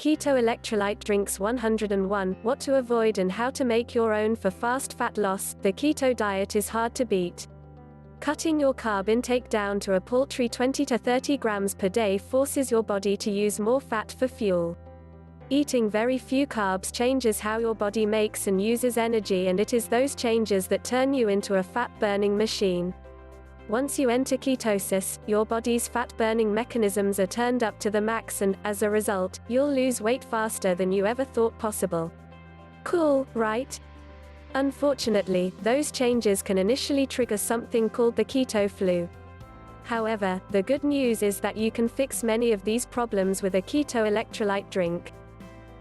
Keto Electrolyte Drinks 101, What to Avoid and How to Make Your Own for Fast Fat Loss. The keto diet is hard to beat. Cutting your carb intake down to a paltry 20 to 30 grams per day forces your body to use more fat for fuel. Eating very few carbs changes how your body makes and uses energy, and it is those changes that turn you into a fat-burning machine. Once you enter ketosis, your body's fat-burning mechanisms are turned up to the max and, as a result, you'll lose weight faster than you ever thought possible. Cool, right? Unfortunately, those changes can initially trigger something called the keto flu. However, the good news is that you can fix many of these problems with a keto electrolyte drink.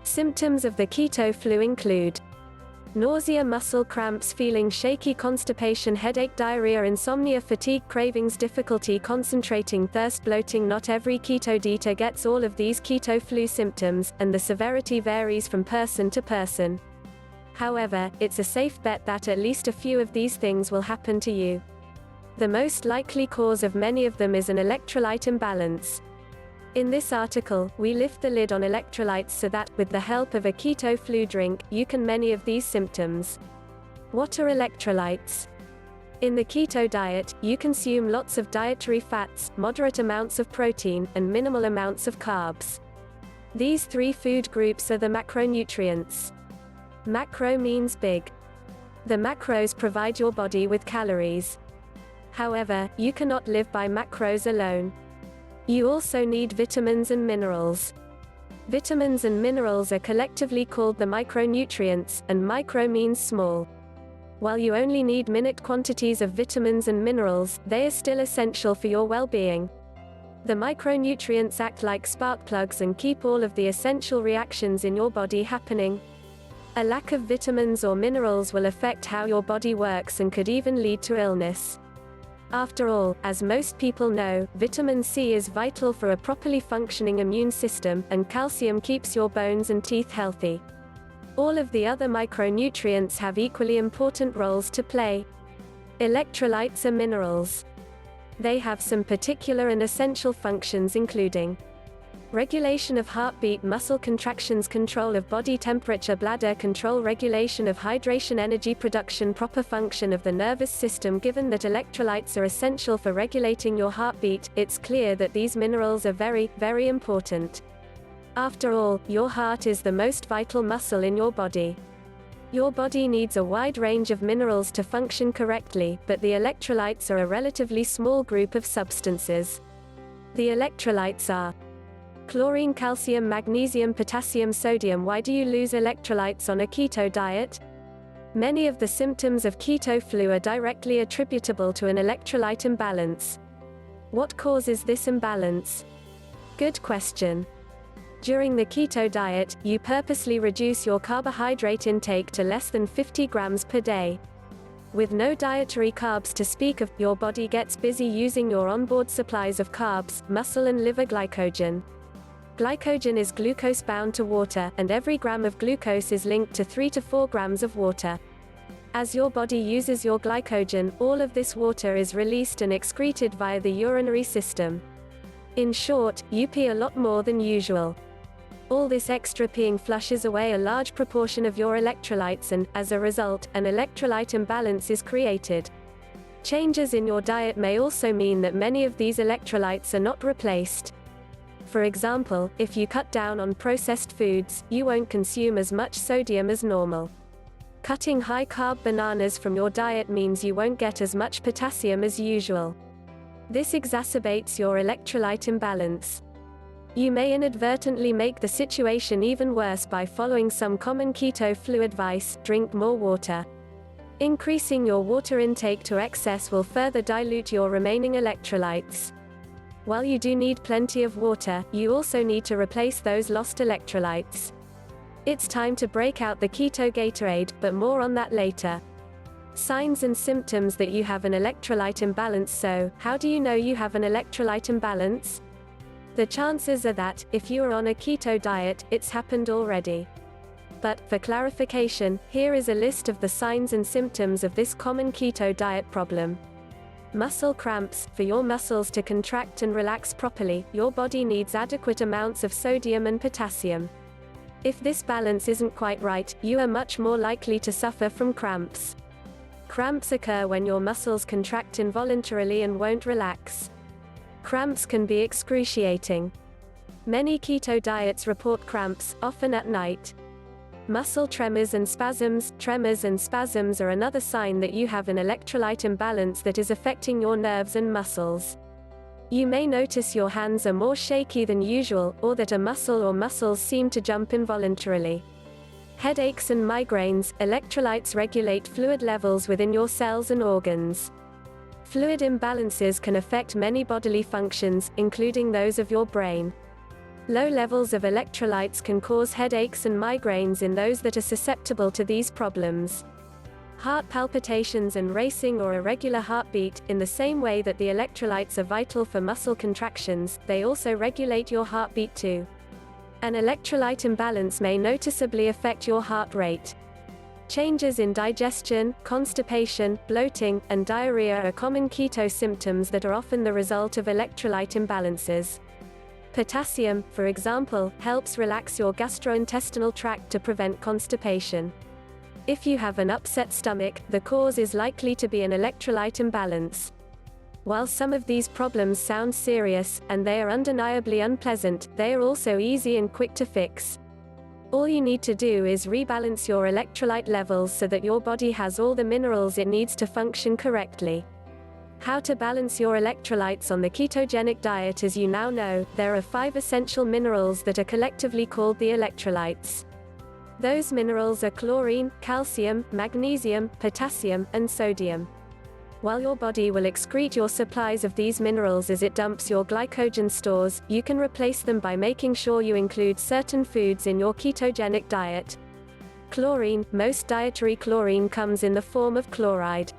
Symptoms of the keto flu include nausea, muscle cramps, feeling shaky, constipation, headache, diarrhea, insomnia, fatigue, cravings, difficulty concentrating, thirst, bloating. Not every keto eater gets all of these keto flu symptoms, and the severity varies from person to person. However, it's a safe bet that at least a few of these things will happen to you. The most likely cause of many of them is an electrolyte imbalance. In this article, we lift the lid on electrolytes so that, with the help of a keto flu drink, you can many of these symptoms. What are electrolytes? In the keto diet, you consume lots of dietary fats, moderate amounts of protein, and minimal amounts of carbs. These three food groups are the macronutrients. Macro means big. The macros provide your body with calories. However, you cannot live by macros alone. You also need vitamins and minerals. Vitamins and minerals are collectively called the micronutrients, and micro means small. While you only need minute quantities of vitamins and minerals, they are still essential for your well-being. The micronutrients act like spark plugs and keep all of the essential reactions in your body happening. A lack of vitamins or minerals will affect how your body works and could even lead to illness. After all, as most people know, vitamin C is vital for a properly functioning immune system, and calcium keeps your bones and teeth healthy. All of the other micronutrients have equally important roles to play. Electrolytes are minerals. They have some particular and essential functions, including regulation of heartbeat, muscle contractions, control of body temperature, bladder control, regulation of hydration, energy production, proper function of the nervous system. Given that electrolytes are essential for regulating your heartbeat, it's clear that these minerals are very, very important. After all, your heart is the most vital muscle in your body. Your body needs a wide range of minerals to function correctly, but the electrolytes are a relatively small group of substances. The electrolytes are chlorine, calcium, magnesium, potassium, sodium. Why do you lose electrolytes on a keto diet? Many of the symptoms of keto flu are directly attributable to an electrolyte imbalance. What causes this imbalance? Good question. During the keto diet, you purposely reduce your carbohydrate intake to less than 50 grams per day. With no dietary carbs to speak of, your body gets busy using your onboard supplies of carbs, muscle and liver glycogen. Glycogen is glucose bound to water, and every gram of glucose is linked to 3 to 4 grams of water. As your body uses your glycogen, all of this water is released and excreted via the urinary system. In short, you pee a lot more than usual. All this extra peeing flushes away a large proportion of your electrolytes and, as a result, an electrolyte imbalance is created. Changes in your diet may also mean that many of these electrolytes are not replaced. For example, if you cut down on processed foods, you won't consume as much sodium as normal. Cutting high-carb bananas from your diet means you won't get as much potassium as usual. This exacerbates your electrolyte imbalance. You may inadvertently make the situation even worse by following some common keto flu advice: drink more water. Increasing your water intake to excess will further dilute your remaining electrolytes. While you do need plenty of water, you also need to replace those lost electrolytes. It's time to break out the keto Gatorade, but more on that later. Signs and symptoms that you have an electrolyte imbalance. So, how do you know you have an electrolyte imbalance? The chances are that, if you are on a keto diet, it's happened already. But, for clarification, here is a list of the signs and symptoms of this common keto diet problem. Muscle cramps. For your muscles to contract and relax properly, your body needs adequate amounts of sodium and potassium. If this balance isn't quite right, you are much more likely to suffer from cramps. Cramps occur when your muscles contract involuntarily and won't relax. Cramps can be excruciating. Many keto diets report cramps, often at night. Muscle tremors and spasms. Tremors and spasms are another sign that you have an electrolyte imbalance that is affecting your nerves and muscles. You may notice your hands are more shaky than usual, or that a muscle or muscles seem to jump involuntarily. Headaches and migraines. Electrolytes regulate fluid levels within your cells and organs. Fluid imbalances can affect many bodily functions, including those of your brain. Low levels of electrolytes can cause headaches and migraines in those that are susceptible to these problems. Heart palpitations and racing or irregular heartbeat. In the same way that the electrolytes are vital for muscle contractions, they also regulate your heartbeat too. An electrolyte imbalance may noticeably affect your heart rate. Changes in digestion, constipation, bloating, and diarrhea are common keto symptoms that are often the result of electrolyte imbalances. Potassium, for example, helps relax your gastrointestinal tract to prevent constipation. If you have an upset stomach, the cause is likely to be an electrolyte imbalance. While some of these problems sound serious, and they are undeniably unpleasant, they are also easy and quick to fix. All you need to do is rebalance your electrolyte levels so that your body has all the minerals it needs to function correctly. How to balance your electrolytes on the ketogenic diet. As you now know, there are 5 essential minerals that are collectively called the electrolytes. Those minerals are chlorine, calcium, magnesium, potassium, and sodium. While your body will excrete your supplies of these minerals as it dumps your glycogen stores, you can replace them by making sure you include certain foods in your ketogenic diet. Chlorine. Most dietary chlorine comes in the form of chloride.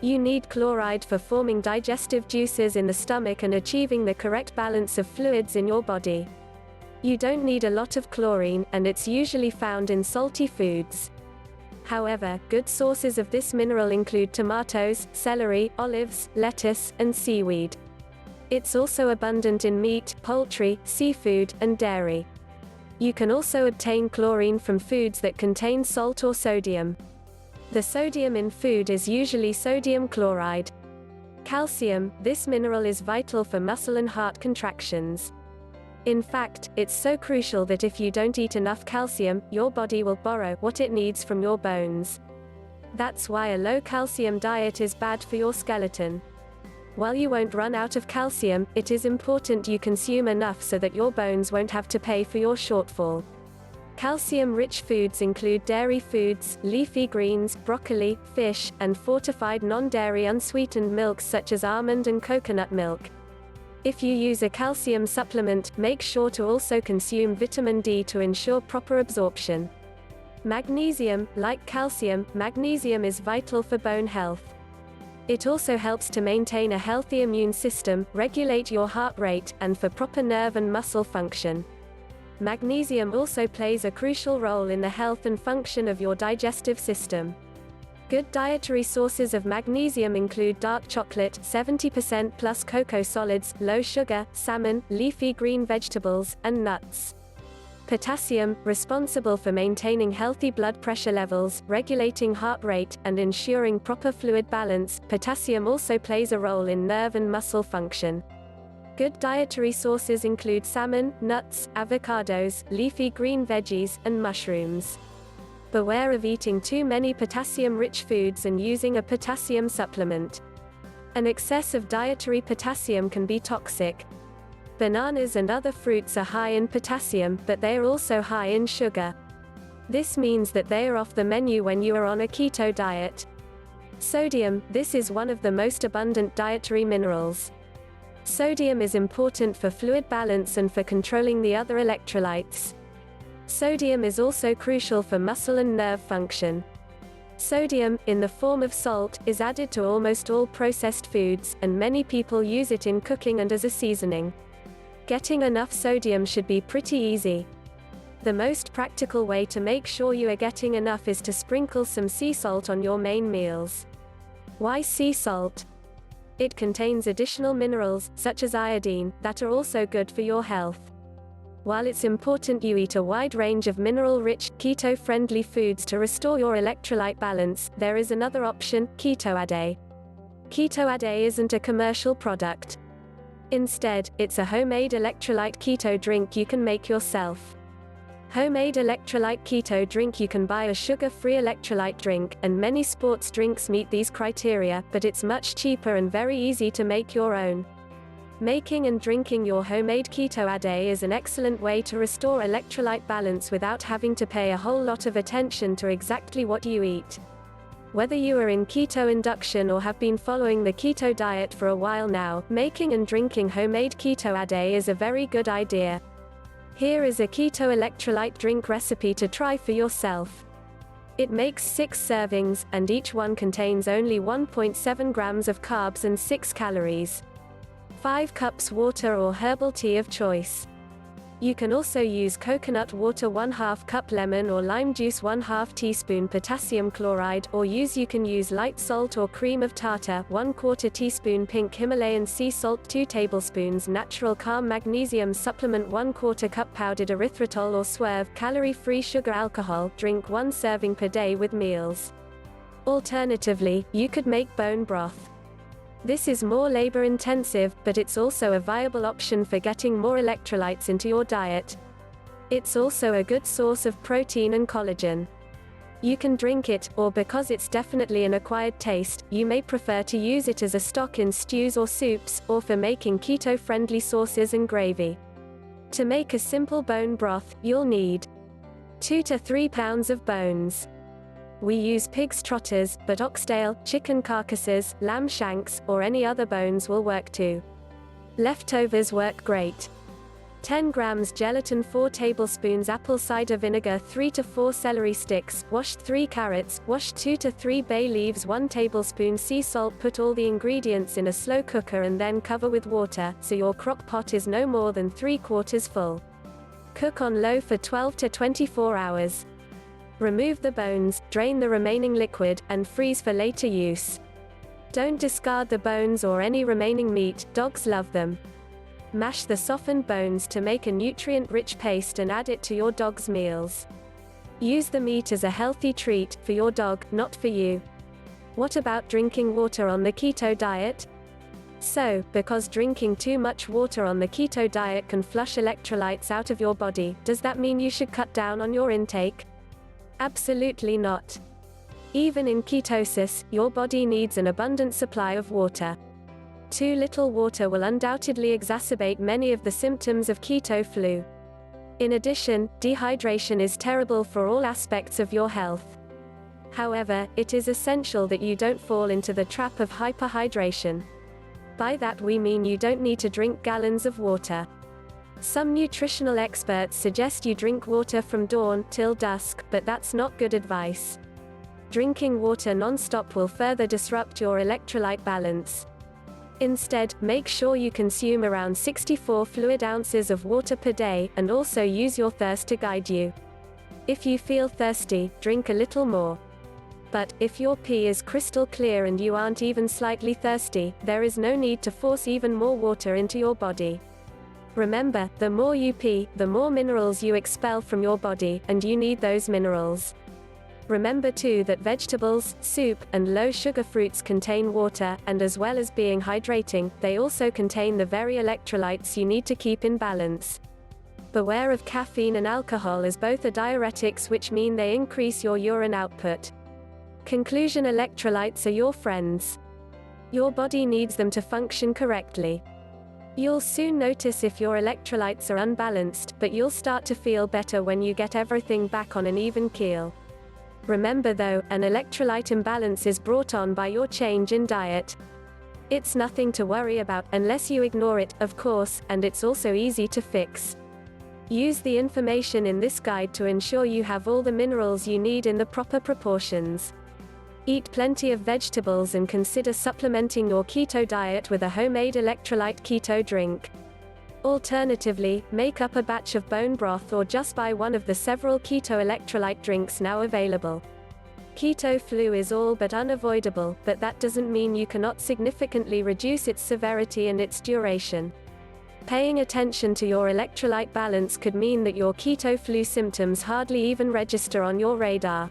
You need chloride for forming digestive juices in the stomach and achieving the correct balance of fluids in your body. You don't need a lot of chlorine, and it's usually found in salty foods. However, good sources of this mineral include tomatoes, celery, olives, lettuce, and seaweed. It's also abundant in meat, poultry, seafood, and dairy. You can also obtain chlorine from foods that contain salt or sodium. The sodium in food is usually sodium chloride. Calcium. This mineral is vital for muscle and heart contractions. In fact, it's so crucial that if you don't eat enough calcium, your body will borrow what it needs from your bones. That's why a low calcium diet is bad for your skeleton. While you won't run out of calcium, it is important you consume enough so that your bones won't have to pay for your shortfall. Calcium-rich foods include dairy foods, leafy greens, broccoli, fish, and fortified non-dairy unsweetened milks such as almond and coconut milk. If you use a calcium supplement, make sure to also consume vitamin D to ensure proper absorption. Magnesium. Like calcium, magnesium is vital for bone health. It also helps to maintain a healthy immune system, regulate your heart rate, and for proper nerve and muscle function. Magnesium also plays a crucial role in the health and function of your digestive system. Good dietary sources of magnesium include dark chocolate, 70% plus cocoa solids, low sugar, salmon, leafy green vegetables, and nuts. Potassium, responsible for maintaining healthy blood pressure levels, regulating heart rate, and ensuring proper fluid balance. Potassium also plays a role in nerve and muscle function. Good dietary sources include salmon, nuts, avocados, leafy green veggies, and mushrooms. Beware of eating too many potassium-rich foods and using a potassium supplement. An excess of dietary potassium can be toxic. Bananas and other fruits are high in potassium, but they are also high in sugar. This means that they are off the menu when you are on a keto diet. Sodium. This is one of the most abundant dietary minerals. Sodium is important for fluid balance and for controlling the other electrolytes. Sodium is also crucial for muscle and nerve function. Sodium, in the form of salt, is added to almost all processed foods, and many people use it in cooking and as a seasoning. Getting enough sodium should be pretty easy. The most practical way to make sure you are getting enough is to sprinkle some sea salt on your main meals. Why sea salt? It contains additional minerals, such as iodine, that are also good for your health. While it's important you eat a wide range of mineral-rich, keto-friendly foods to restore your electrolyte balance, there is another option, Keto-A. Keto-A isn't a commercial product. Instead, it's a homemade electrolyte keto drink you can make yourself. Homemade electrolyte keto drink. You can buy a sugar-free electrolyte drink, and many sports drinks meet these criteria, but it's much cheaper and very easy to make your own. Making and drinking your homemade Keto-A is an excellent way to restore electrolyte balance without having to pay a whole lot of attention to exactly what you eat. Whether you are in keto induction or have been following the keto diet for a while now, making and drinking homemade Keto-A is a very good idea. Here is a keto electrolyte drink recipe to try for yourself. It makes 6 servings, and each one contains only 1.7 grams of carbs and 6 calories. 5 cups water or herbal tea of choice. You can also use coconut water 1/2 cup, lemon or lime juice 1/2 teaspoon, potassium chloride, or you can use light salt or cream of tartar 1/4 teaspoon, pink Himalayan sea salt 2 tablespoons, natural calm magnesium supplement 1/4 cup, powdered erythritol or swerve, calorie-free sugar alcohol. Drink 1 serving per day with meals. Alternatively, you could make bone broth. This is more labor-intensive, but it's also a viable option for getting more electrolytes into your diet. It's also a good source of protein and collagen. You can drink it, or because it's definitely an acquired taste, you may prefer to use it as a stock in stews or soups, or for making keto-friendly sauces and gravy. To make a simple bone broth, you'll need 2 to 3 pounds of bones. We use pig's trotters, but oxtail, chicken carcasses, lamb shanks, or any other bones will work too. Leftovers work great. 10 grams gelatin, 4 tablespoons apple cider vinegar, 3 to 4 celery sticks, washed 3 carrots, washed 2 to 3 bay leaves, 1 tablespoon sea salt. Put all the ingredients in a slow cooker and then cover with water, so your crock pot is no more than 3/4 full. Cook on low for 12 to 24 hours. Remove the bones, drain the remaining liquid, and freeze for later use. Don't discard the bones or any remaining meat, dogs love them. Mash the softened bones to make a nutrient-rich paste and add it to your dog's meals. Use the meat as a healthy treat, for your dog, not for you. What about drinking water on the keto diet? So, because drinking too much water on the keto diet can flush electrolytes out of your body, does that mean you should cut down on your intake? Absolutely not. Even in ketosis, your body needs an abundant supply of water. Too little water will undoubtedly exacerbate many of the symptoms of keto flu. In addition, dehydration is terrible for all aspects of your health. However, it is essential that you don't fall into the trap of hyperhydration. By that we mean you don't need to drink gallons of water. Some nutritional experts suggest you drink water from dawn till dusk, but that's not good advice. Drinking water non-stop will further disrupt your electrolyte balance. Instead, make sure you consume around 64 fluid ounces of water per day, and also use your thirst to guide you. If you feel thirsty, drink a little more. But, if your pee is crystal clear and you aren't even slightly thirsty, there is no need to force even more water into your body. Remember, the more you pee, the more minerals you expel from your body, and you need those minerals. Remember too that vegetables, soup, and low-sugar fruits contain water, and as well as being hydrating, they also contain the very electrolytes you need to keep in balance. Beware of caffeine and alcohol, as both are diuretics, which mean they increase your urine output. Conclusion: electrolytes are your friends. Your body needs them to function correctly. You'll soon notice if your electrolytes are unbalanced, but you'll start to feel better when you get everything back on an even keel. Remember though, an electrolyte imbalance is brought on by your change in diet. It's nothing to worry about, unless you ignore it, of course, and it's also easy to fix. Use the information in this guide to ensure you have all the minerals you need in the proper proportions. Eat plenty of vegetables and consider supplementing your keto diet with a homemade electrolyte keto drink. Alternatively, make up a batch of bone broth or just buy one of the several keto electrolyte drinks now available. Keto flu is all but unavoidable, but that doesn't mean you cannot significantly reduce its severity and its duration. Paying attention to your electrolyte balance could mean that your keto flu symptoms hardly even register on your radar.